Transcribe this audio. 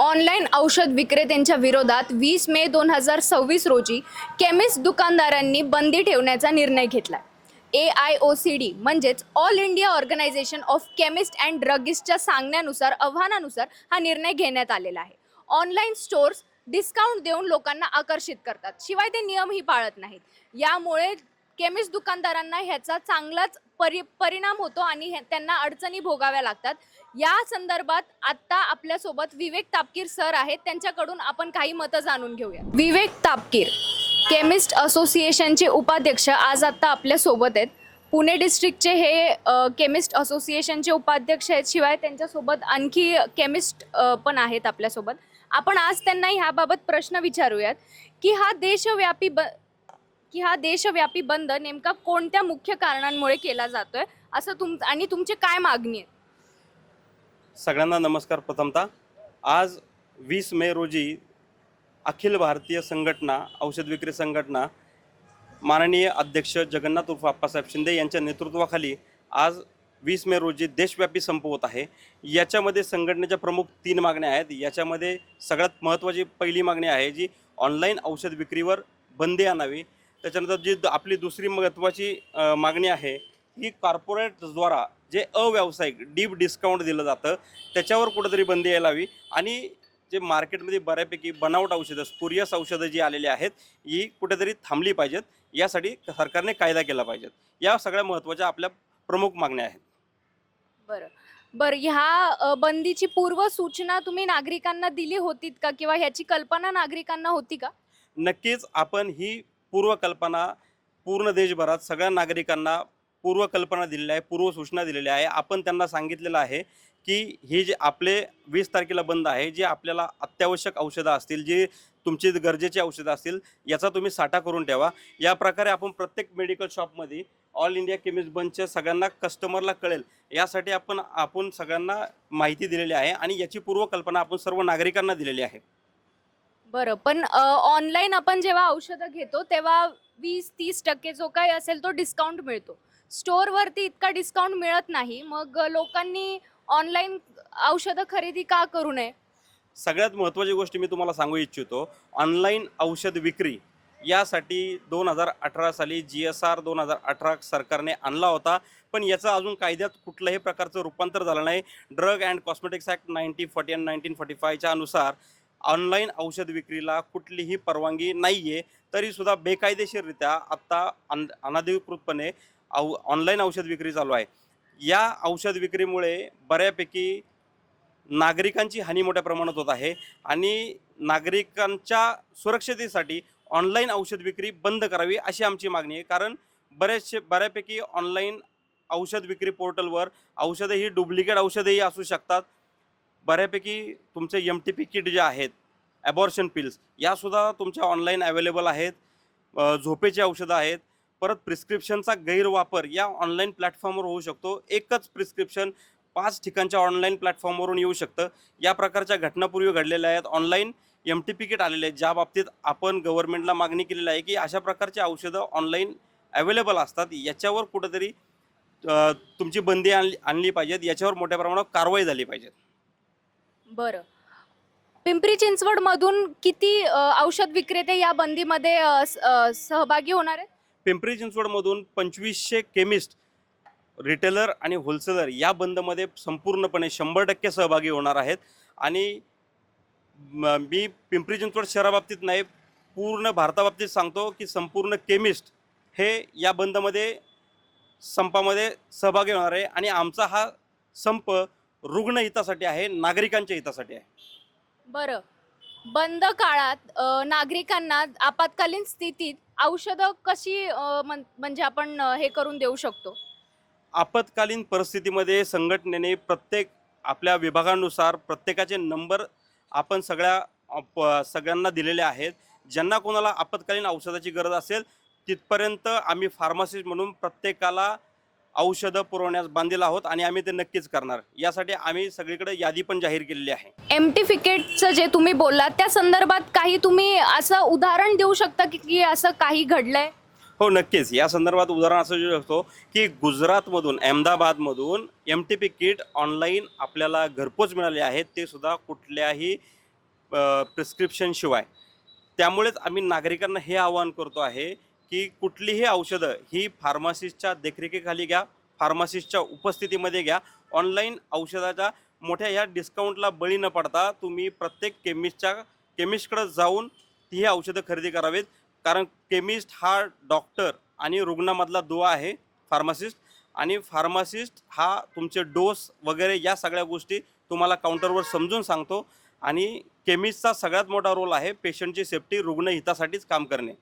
Online औषध विक्रेत्यांच्या विरोधात 20 मे 2026 रोजी केमिस्ट दुकानदारांनी बंदी ठेवण्याचा निर्णय घेतला. AIOCD म्हणजेच all India organisation of chemist and ड्रगिस्टच्या सांगण्यानुसार आव्हानानुसार हा निर्णय घेण्यात आलेला आहे. ऑनलाईन स्टोर्स डिस्काउंट देऊन लोकांना आकर्षित करतात, शिवाय ते नियमही पाळत नाहीत. यामुळे केमिस्ट दुकानदारांना ह्याचा चांगलाच परिणाम होतो आणि त्यांना अडचणी भोगाव्या लागतात. या संदर्भात आता आपल्यासोबत विवेक तापकीर सर आहेत, त्यांच्याकडून आपण काही मतं जाणून घेऊया. विवेक तापकीर, केमिस्ट असोसिएशनचे उपाध्यक्ष, आज आता आपल्यासोबत आहेत. पुणे डिस्ट्रिक्टचे हे केमिस्ट असोसिएशनचे उपाध्यक्ष आहेत, शिवाय त्यांच्यासोबत आणखी केमिस्ट पण आहेत आपल्यासोबत. आपण आज त्यांना ह्याबाबत प्रश्न विचारूयात की हा देशव्यापी बंद नेमका कोणत्या मुख्य कारणांमुळे केला जातोय, असं आणि तुमची काय मागणी आहे? सगळ्यांना नमस्कार. प्रथमतः आज 20 मे रोजी अखिल भारतीय संघटना औषध विक्री संघटना माननीय अध्यक्ष जगन्नाथ उर्फ आप्पासाहेब शिंदे यांच्या नेतृत्वाखाली आज 20 मे रोजी देशव्यापी संप होत आहे. याच्यामध्ये संघटनेच्या प्रमुख 3 मागण्या आहेत. याच्यामध्ये सगळ्यात महत्त्वाची पहिली मागणी आहे जी ऑनलाईन औषध विक्रीवर बंदी आणावी. त्याच्यानंतर जी आपली दुसरी महत्त्वाची मागणी आहे ही कॉर्पोरेटद्वारा जे अव्यावसायिक डीप डिस्काउंट दिलं जातं त्याच्यावर कुठंतरी बंदी यायला हवी. आणि जे मार्केटमध्ये बऱ्यापैकी बनावट औषधं, स्पुरियस औषधं जी आलेली आहेत ही कुठेतरी थांबली पाहिजेत. यासाठी सरकारने कायदा केला पाहिजेत. या सगळ्या महत्त्वाच्या आपल्या प्रमुख मागण्या आहेत. बरं, ह्या बंदीची पूर्व सूचना तुम्ही नागरिकांना दिली होती का, किंवा ह्याची कल्पना नागरिकांना होती का? नक्कीच आपण ही पूर्वकल्पना पूर्ण देशभरात सगळ्या नागरिकांना पूर्वकल्पना दिलेली आहे, पूर्वसूचना दिलेली आहे. आपण त्यांना सांगितलेलं आहे की हे जे आपले 20 तारखेला बंद आहे, जे आपल्याला अत्यावश्यक औषधं असतील, जे तुमची गरजेची औषधं असतील, याचा तुम्ही साठा करून ठेवा. या प्रकारे आपण प्रत्येक मेडिकल शॉपमध्ये ऑल इंडिया केमिस्ट बंदच्या सगळ्यांना कस्टमरला कळेल यासाठी आपण सगळ्यांना माहिती दिलेली आहे आणि याची पूर्वकल्पना आपण सर्व नागरिकांना दिलेली आहे. बरं, पण ऑनलाईन आपण जेव्हा औषधं घेतो तेव्हा 20-30% जो काही असेल तो डिस्काउंट मिळतो. स्टोअरवरती इतका डिस्काउंट मिळत नाही. मग लोकांनी ऑनलाईन औषधं खरेदी का करू नये? सगळ्यात महत्त्वाची गोष्ट मी तुम्हाला सांगू इच्छितो, ऑनलाईन औषध विक्री यासाठी 2018 साली GSR 2018 सरकारने आणला होता, पण याचं अजून कायद्यात कुठल्याही प्रकारचं रूपांतर झालं नाही. ड्रग अँड कॉस्मेटिक्स ॲक्ट 1940 आणि 1945च्या अनुसार ऑनलाईन औषध विक्रीला कुठलीही परवानगी नाही आहे. तरीसुद्धा बेकायदेशीररित्या आत्ता अनधिकृतपणे ऑनलाईन औषध विक्री चालू आहे. या औषध विक्रीमुळे बऱ्यापैकी नागरिकांची हानी मोठ्या प्रमाणात होत आहे आणि नागरिकांच्या सुरक्षतेसाठी ऑनलाईन औषध विक्री बंद करावी अशी आमची मागणी आहे. कारण बऱ्यापैकी ऑनलाईन औषध विक्री पोर्टलवर औषधं ही डुप्लिकेट औषधंही असू शकतात. बऱ्यापैकी तुमचे MTP किट जे आहेत, ॲबॉर्शन पिल्स, यासुद्धा तुमच्या ऑनलाईन अवेलेबल आहेत. झोपेची औषधं आहेत. परत प्रिस्क्रिप्शनचा गैरवापर या ऑनलाईन प्लॅटफॉर्मवर होऊ शकतो. एकच प्रिस्क्रिप्शन 5 ठिकाणच्या ऑनलाईन प्लॅटफॉर्मवरून येऊ शकतं. या प्रकारच्या घटना पूर्वी घडलेल्या आहेत. ऑनलाईन MTP किट आलेले आहेत, ज्या बाबतीत आपण गव्हर्नमेंटला मागणी केलेली आहे की अशा प्रकारची औषधं ऑनलाईन अवेलेबल असतात, याच्यावर कुठंतरी तुमची बंदी आणली पाहिजेत. याच्यावर मोठ्या प्रमाणात कारवाई झाली पाहिजे. बरं, पिंपरी चिंचवडमधून किती औषध विक्रेते या बंदीमध्ये सहभागी होणार आहेत? पिंपरी चिंचवडमधून 2500 केमिस्ट, रिटेलर आणि होलसेलर या बंदमध्ये संपूर्णपणे 100% सहभागी होणार आहेत. आणि मी पिंपरी चिंचवड शहराबाबतीत नाही, पूर्ण भारताबाबतीत सांगतो की संपूर्ण केमिस्ट हे या संपामध्ये सहभागी होणार आहे. आणि आमचा हा संप रुग्ण हितासाठी आहे, नागरिकांच्या हितासाठी आहे. बरं, बंद काळात नागरिकांना आपत्कालीन स्थितीत औषधं कशी म्हणजे आपण हे करून देऊ शकतो? आपत्कालीन परिस्थितीमध्ये संघटनेने प्रत्येक आपल्या विभागानुसार प्रत्येकाचे नंबर आपण सगळ्यांना दिलेले आहेत. ज्यांना कोणाला आपत्कालीन औषधाची गरज असेल तिथपर्यंत आम्ही फार्मासिस्ट म्हणून प्रत्येकाला औषधं पुरवण्यास बांधील आहोत आणि आम्ही ते नक्कीच करणार. यासाठी आम्ही सगळीकडे यादी पण जाहीर केलेली आहे. MT-फिकेटचं जे तुम्ही बोललात त्या संदर्भात काही तुम्ही असं उदाहरण देऊ शकता की असं काही घडलंय? हो, नक्कीच. या संदर्भात उदाहरण असं देऊ शकतो की गुजरातमधून, अहमदाबादमधून MTP किट ऑनलाईन आपल्याला घरपोच मिळाले आहेत. ते सुद्धा कुठल्याही प्रिस्क्रिप्शनशिवाय. त्यामुळेच आम्ही नागरिकांना हे आवाहन करतो आहे की कुठलीही औषधं ही फार्मासिस्टच्या देखरेखीखाली घ्या, फार्मासिस्टच्या उपस्थितीमध्ये घ्या. ऑनलाईन औषधाच्या मोठ्या ह्या डिस्काउंटला बळी न पडता तुम्ही प्रत्येक केमिस्टकडे जाऊन ही औषधं खरेदी करावीत. कारण केमिस्ट हा डॉक्टर आणि रुग्णामधला दुवा आहे फार्मासिस्ट, आणि फार्मासिस्ट हा तुमचे डोस वगैरे या सगळ्या गोष्टी तुम्हाला काउंटरवर समजून सांगतो. आणि केमिस्टचा सगळ्यात मोठा रोल आहे पेशंटची सेफ्टी, रुग्ण हितासाठीच काम करणे.